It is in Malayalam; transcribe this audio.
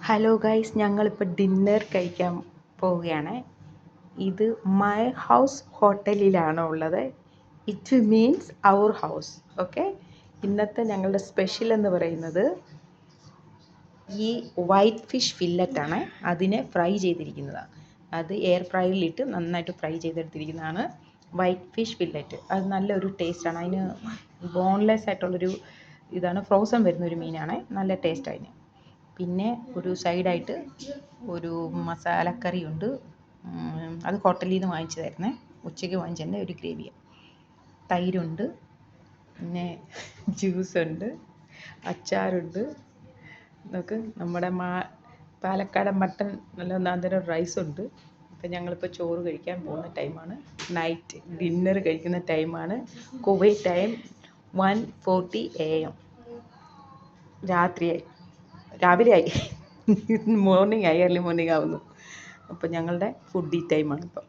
ഹലോ ഗൈസ്, ഞങ്ങളിപ്പോൾ ഡിന്നർ കഴിക്കാൻ പോവുകയാണ്. ഇത് മൈ ഹൗസ് ഹോട്ടലിലാണ് ഉള്ളത്. It means our house. Okay, ഇന്നത്തെ ഞങ്ങളുടെ സ്പെഷ്യൽ എന്ന് പറയുന്നത് ഈ വൈറ്റ് ഫിഷ് ഫില്ലറ്റാണ്. അതിനെ ഫ്രൈ ചെയ്തിരിക്കുന്നതാണ്. അത് എയർ ഫ്രൈയിലിട്ട് നന്നായിട്ട് ഫ്രൈ ചെയ്തെടുത്തിരിക്കുന്നതാണ് വൈറ്റ് ഫിഷ് ഫില്ലറ്റ്. അത് നല്ലൊരു ടേസ്റ്റാണ്. അതിന് ബോൺലെസ് ആയിട്ടുള്ളൊരു ഇതാണ്, ഫ്രോസൺ വരുന്നൊരു മീനാണ്. നല്ല ടേസ്റ്റ് അതിന്. പിന്നെ ഒരു സൈഡായിട്ട് ഒരു മസാലക്കറി ഉണ്ട്. അത് ഹോട്ടലിൽ നിന്ന് വാങ്ങിച്ചതായിരുന്നേ. ഉച്ചയ്ക്ക് വാങ്ങിച്ചതിൻ്റെ ഒരു ഗ്രേവി. തൈരുണ്ട്, പിന്നെ ജ്യൂസുണ്ട്, അച്ചാറുണ്ട്. നമുക്ക് നമ്മുടെ പാലക്കാടൻ മട്ടൻ നല്ല ഒന്നാന്തരം റൈസുണ്ട്. ഇപ്പം ഞങ്ങളിപ്പോൾ ചോറ് കഴിക്കാൻ പോകുന്ന ടൈമാണ്. നൈറ്റ് ഡിന്നർ കഴിക്കുന്ന ടൈമാണ്. Kuwait time 1:40 AM. രാവിലെ ആയി, മോർണിംഗ് ആയി, ഏർലി മോർണിംഗ് ആവുന്നു. അപ്പോൾ ഞങ്ങളുടെ ഫുഡി ടൈമാണ് ഇപ്പോൾ.